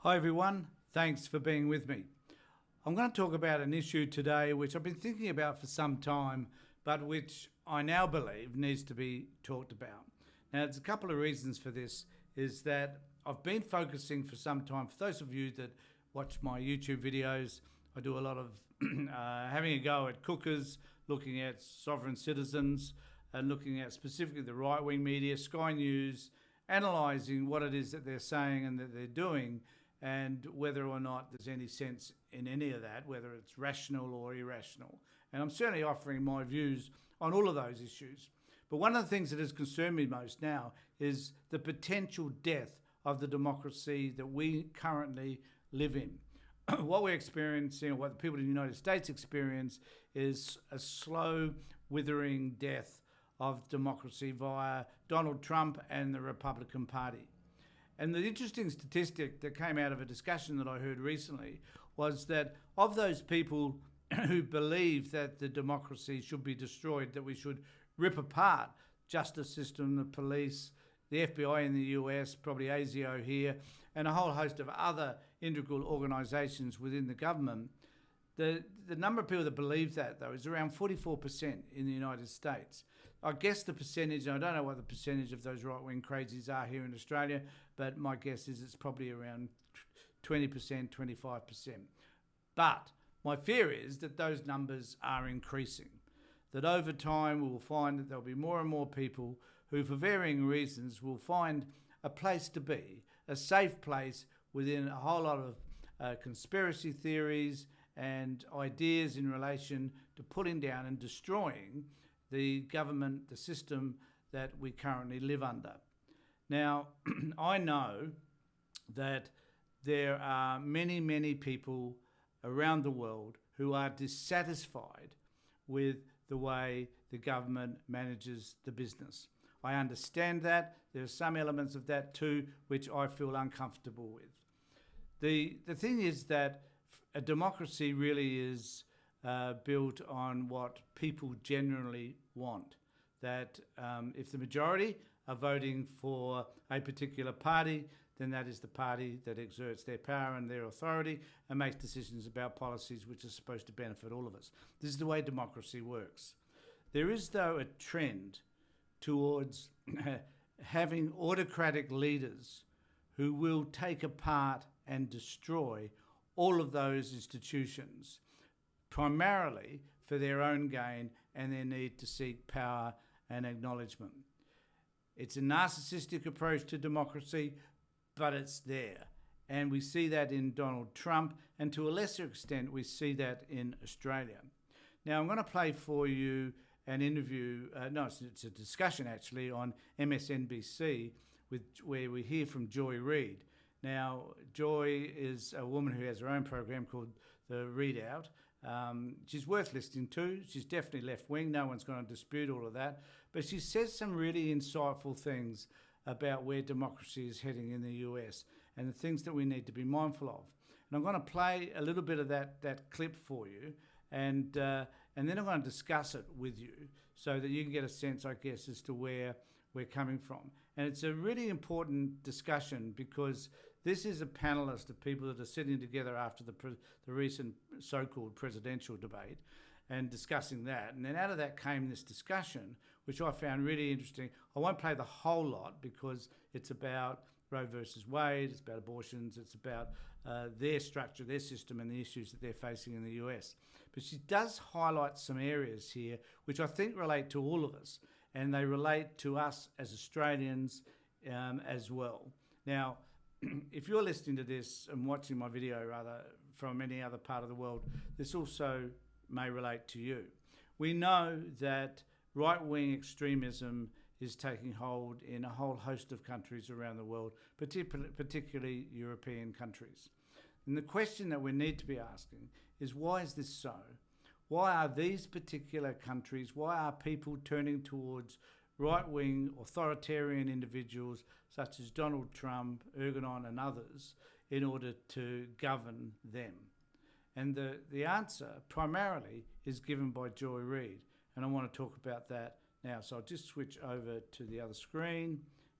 Hi everyone, thanks for being with me. I'm going to talk about an issue today which I've been thinking about for some time, but which I now believe needs to be talked about. Now, there's a couple of reasons for this, is that I've been focusing for some time, for those of you that watch my YouTube videos, I do a lot of having a go at cookers, looking at sovereign citizens, and looking at specifically the right-wing media, Sky News, analysing what it is that they're saying and that they're doing, and whether or not there's any sense in any of that, whether it's rational or irrational. And I'm certainly offering my views on all of those issues. But one of the things that has concerned me most now is the potential death of the democracy that we currently live in. What we're experiencing, or what the people in the United States experience, is a slow withering death of democracy via Donald Trump and the Republican Party. And the interesting statistic that came out of a discussion that I heard recently was that of those people who believe that the democracy should be destroyed, that we should rip apart justice system, the police, the FBI in the US, probably ASIO here, and a whole host of other integral organisations within the government, the number of people that believe that, though, is around 44% in the United States. I guess the percentage, and I don't know what the percentage of those right-wing crazies are here in Australia, but my guess is it's probably around 20%, 25%. But my fear is that those numbers are increasing, that over time we will find that there'll be more and more people who, for varying reasons, will find a place to be, a safe place within a whole lot of conspiracy theories and ideas in relation to putting down and destroying the government, the system that we currently live under. Now, I know that there are many, many people around the world who are dissatisfied with the way the government manages the business. I understand that. There are some elements of that too which I feel uncomfortable with. The thing is that a democracy really is built on what people generally want. That if the majority are voting for a particular party, then that is the party that exerts their power and their authority and makes decisions about policies which are supposed to benefit all of us. This is the way democracy works. There is, though, a trend towards having autocratic leaders who will take apart and destroy all of those institutions, primarily for their own gain and their need to seek power and acknowledgement. It's a narcissistic approach to democracy, but it's there. And we see that in Donald Trump, and to a lesser extent, we see that in Australia. Now, I'm going to play for you an interview, it's a discussion actually on MSNBC where we hear from Joy Reid. Now, Joy is a woman who has her own program called The Readout. She's worth listening to. She's definitely left-wing. No one's going to dispute all of that. But she says some really insightful things about where democracy is heading in the US and the things that we need to be mindful of. And I'm going to play a little bit of that clip for you, and then I'm going to discuss it with you so that you can get a sense, I guess, as to where we're coming from. And it's a really important discussion because this is a panelist of people that are sitting together after the recent so-called presidential debate and discussing that. And then out of that came this discussion, which I found really interesting. I won't play the whole lot because it's about Roe versus Wade, it's about abortions, it's about their structure, their system and the issues that they're facing in the US. But she does highlight some areas here which I think relate to all of us, and they relate to us as Australians as well. Now, if you're listening to this and watching my video rather from any other part of the world, this also may relate to you. We know that right-wing extremism is taking hold in a whole host of countries around the world, particularly European countries. And the question that we need to be asking is, why is this so? Why are these particular countries, why are people turning towards right-wing authoritarian individuals such as Donald Trump, Erdogan and others in order to govern them? And the answer primarily is given by Joy Reid, and I want to talk about that now. So I'll just switch over to the other screen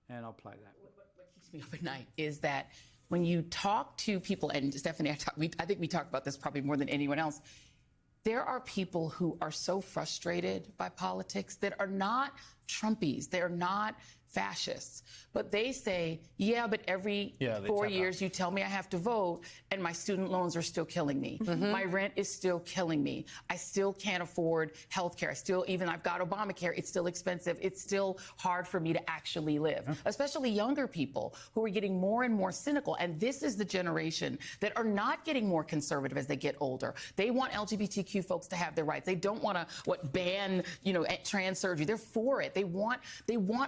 and I'll play that. What keeps me up at night is that when you talk to people, and Stephanie, I think we talked about this probably more than anyone else, there are people who are so frustrated by politics that are not Trumpies. They're not fascists. But they say, yeah, but every 4 years you tell me I have to vote and my student loans are still killing me. My rent is still killing me. I still can't afford health care. Even I've got Obamacare, it's still expensive. It's still hard for me to actually live, especially younger people who are getting more and more cynical. And this is the generation that are not getting more conservative as they get older. They want LGBTQ folks to have their rights. They don't want to ban, trans surgery. They're for it. They want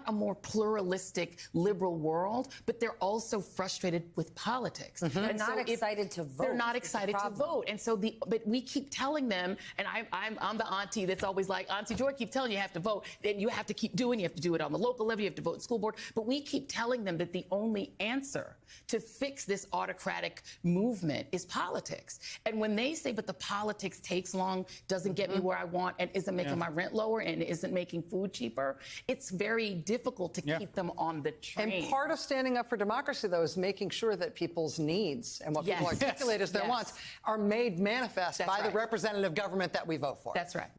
a more pluralistic, liberal world, but they're also frustrated with politics. They're not excited to vote. They're not excited to vote. And so but we keep telling them, and I'm the auntie that's always like, Auntie Joy, keep telling you have to vote, and you have to keep doing, you have to do it on the local level, you have to vote in school board. But we keep telling them that the only answer to fix this autocratic movement is politics. And when they say, but the politics takes long, doesn't get me where I want, and isn't making my rent lower, and isn't making food cheaper, it's very difficult to keep them on the train. And part of standing up for democracy, though, is making sure that people's needs and what people articulate as their wants are made manifest by the representative government that we vote for. That's right.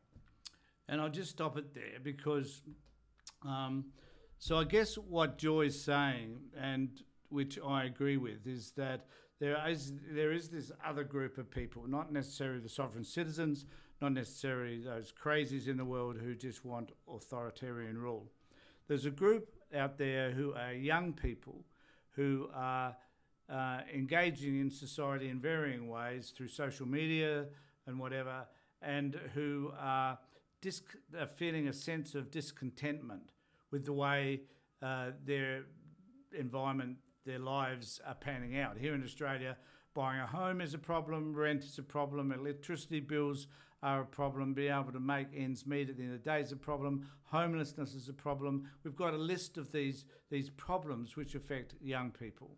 And I'll just stop it there because, so I guess what Joy's saying, and which I agree with, is that there is this other group of people, not necessarily the sovereign citizens, not necessarily those crazies in the world who just want authoritarian rule. There's a group out there who are young people who are engaging in society in varying ways through social media and whatever, and who are feeling a sense of discontentment with the way their environment, their lives are panning out. Here in Australia, buying a home is a problem, rent is a problem, electricity bills are a problem, being able to make ends meet at the end of the day is a problem, homelessness is a problem. We've got a list of these problems which affect young people.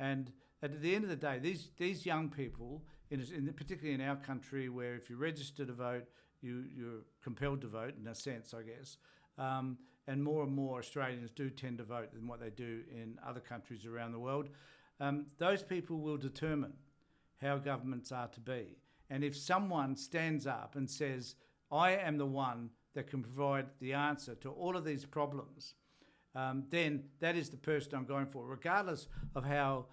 And at the end of the day, these young people, particularly in our country, where if you register to vote, you're compelled to vote in a sense, I guess, and more Australians do tend to vote than what they do in other countries around the world. Those people will determine how governments are to be. And if someone stands up and says, I am the one that can provide the answer to all of these problems, then that is the person I'm going for, regardless of how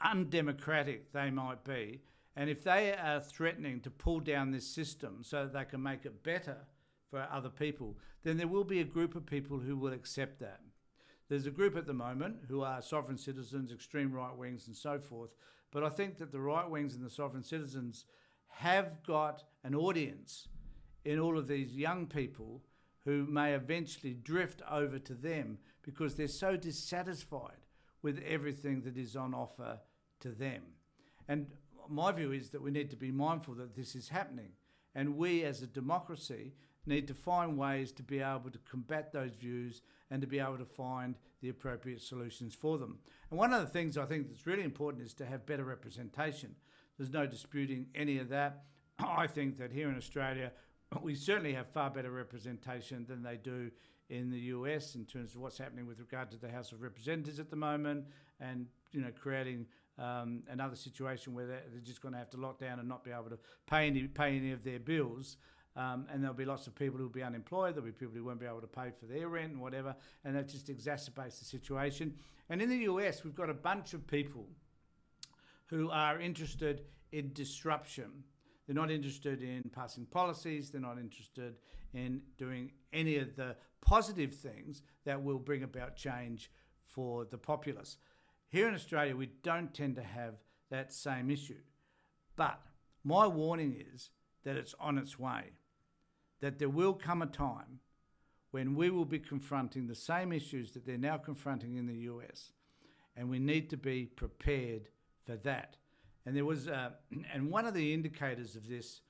undemocratic they might be. And if they are threatening to pull down this system so that they can make it better for other people, then there will be a group of people who will accept that. There's a group at the moment who are sovereign citizens, extreme right wings and so forth. But I think that the right wings and the sovereign citizens have got an audience in all of these young people who may eventually drift over to them because they're so dissatisfied with everything that is on offer to them. And my view is that we need to be mindful that this is happening. And we as a democracy need to find ways to be able to combat those views and to be able to find the appropriate solutions for them. And one of the things I think that's really important is to have better representation. There's no disputing any of that. I think that here in Australia, we certainly have far better representation than they do in the US in terms of what's happening with regard to the House of Representatives at the moment, and creating another situation where they're just going to have to lock down and not be able to pay any of their bills. And there'll be lots of people who'll be unemployed. There'll be people who won't be able to pay for their rent and whatever, and that just exacerbates the situation. And in the US, we've got a bunch of people who are interested in disruption. They're not interested in passing policies. They're not interested in doing any of the positive things that will bring about change for the populace. Here in Australia, we don't tend to have that same issue. But my warning is that it's on its way, that there will come a time when we will be confronting the same issues that they're now confronting in the US, and we need to be prepared for that. And there was, and one of the indicators of this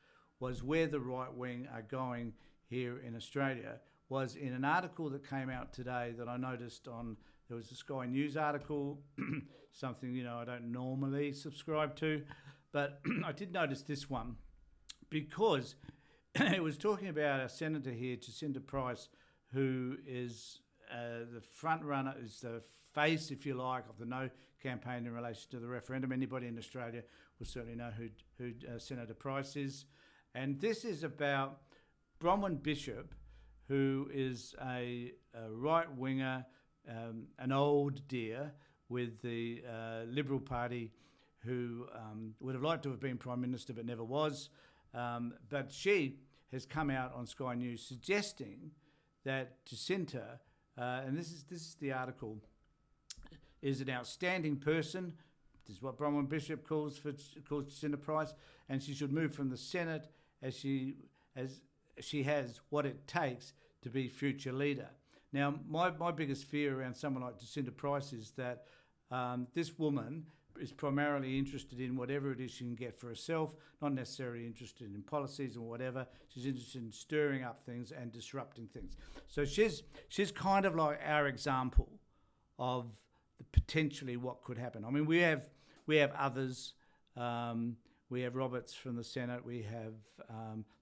was where the right wing are going here in Australia was in an article that came out today that I noticed on, there was a Sky News article, something, I don't normally subscribe to, but I did notice this one because it was talking about a senator here, Jacinta Price, who is the front runner, is the face, if you like, of the No campaign in relation to the referendum. Anybody in Australia will certainly know who Senator Price is. And this is about Bronwyn Bishop, who is a right-winger, an old dear with the Liberal Party, who would have liked to have been Prime Minister but never was. But she has come out on Sky News suggesting that Jacinta, and this is the article, is an outstanding person. This is what Bronwyn Bishop calls Jacinta Price, and she should move from the Senate as she has what it takes to be future leader. Now, my biggest fear around someone like Jacinta Price is that this woman is primarily interested in whatever it is she can get for herself, not necessarily interested in policies or whatever. She's interested in stirring up things and disrupting things. So she's kind of like our example of potentially what could happen. I mean, we have others. We have Roberts from the Senate. We have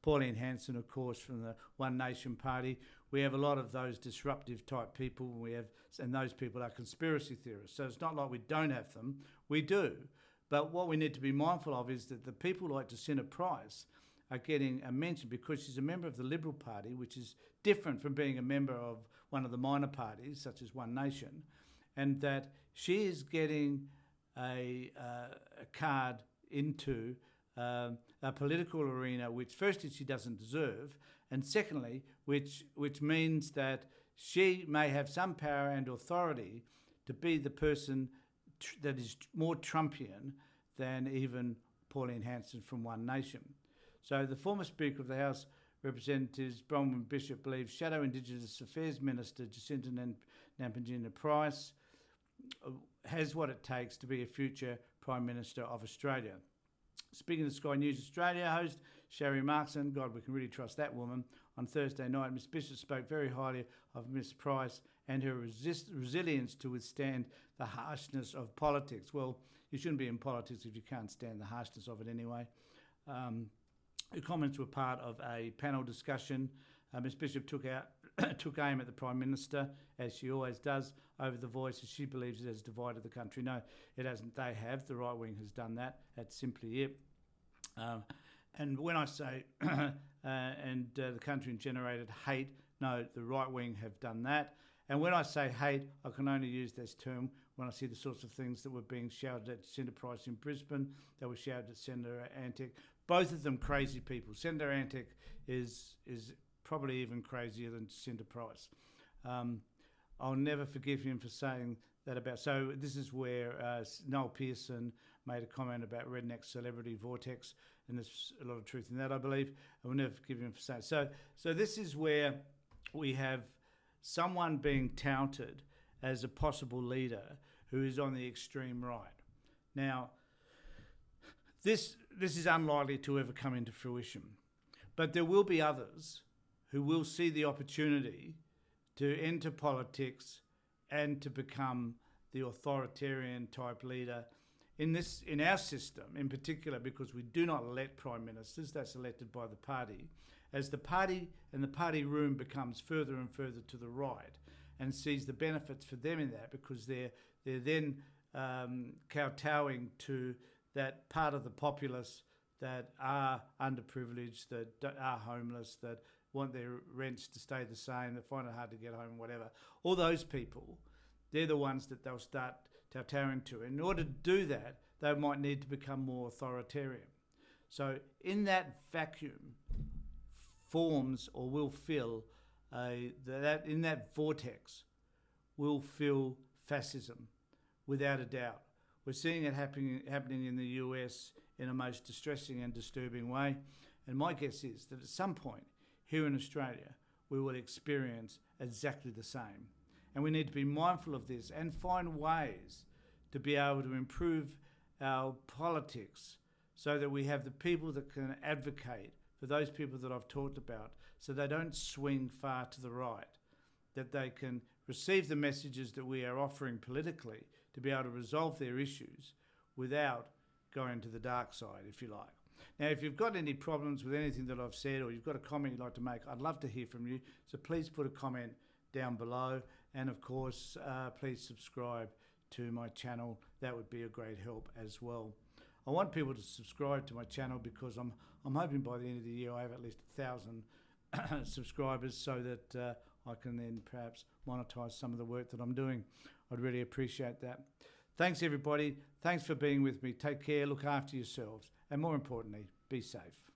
Pauline Hanson, of course, from the One Nation Party. We have a lot of those disruptive type people. And those people are conspiracy theorists. So it's not like we don't have them. We do. But what we need to be mindful of is that the people like Jacinta Price are getting a mention because she's a member of the Liberal Party, which is different from being a member of one of the minor parties, such as One Nation, and that she is getting a card into a political arena which firstly she doesn't deserve, and secondly which means that she may have some power and authority to be the person that is more Trumpian than even Pauline Hanson from One Nation. So the former Speaker of the House Representatives, Bronwyn Bishop, believes Shadow Indigenous Affairs Minister Jacinta Nampijinta Price has what it takes to be a future Prime Minister of Australia. Speaking to Sky News Australia host Sherry Markson, God, we can really trust that woman, on Thursday night, Ms Bishop spoke very highly of Ms Price and her resilience to withstand the harshness of politics. Well, you shouldn't be in politics if you can't stand the harshness of it anyway. Her comments were part of a panel discussion. Ms Bishop took aim at the Prime Minister, as she always does, over the Voice, as she believes it has divided the country. No, it hasn't. They have. The right wing has done that. That's simply it. And when I say the country generated hate, no, the right wing have done that. And when I say hate, I can only use this term when I see the sorts of things that were being shouted at Senator Price in Brisbane, that were shouted at Senator Antic. Both of them crazy people. Senator Antic is probably even crazier than Jacinta Price. I'll never forgive him for saying that about... So this is where Noel Pearson made a comment about redneck celebrity vortex, and there's a lot of truth in that, I believe. I will never forgive him for saying so this is where we have someone being touted as a possible leader who is on the extreme right. Now, this is unlikely to ever come into fruition, but there will be others who will see the opportunity to enter politics and to become the authoritarian type leader in our system, in particular, because we do not elect prime ministers. That's elected by the party. As the party and the party room becomes further and further to the right, and sees the benefits for them in that, because they're then kowtowing to that part of the populace that are underprivileged, that are homeless, that want their rents to stay the same, that find it hard to get home, whatever. All those people, they're the ones that they'll start kowtowing to. In order to do that, they might need to become more authoritarian. So in that vacuum forms or will fill in that vortex will fill fascism, without a doubt. We're seeing it happening in the US in a most distressing and disturbing way. And my guess is that at some point here in Australia, we will experience exactly the same. And we need to be mindful of this and find ways to be able to improve our politics so that we have the people that can advocate for those people that I've talked about, so they don't swing far to the right, that they can receive the messages that we are offering politically to be able to resolve their issues without going to the dark side, if you like. Now, if you've got any problems with anything that I've said, or you've got a comment you'd like to make, I'd love to hear from you. So please put a comment down below, And of course, please subscribe to my channel. That would be a great help as well. I want people to subscribe to my channel because I'm hoping by the end of the year I have at least 1,000 subscribers, so that I can then perhaps monetize some of the work that I'm doing. I'd really appreciate that. Thanks everybody. Thanks for being with me. Take care, look after yourselves, and more importantly, be safe.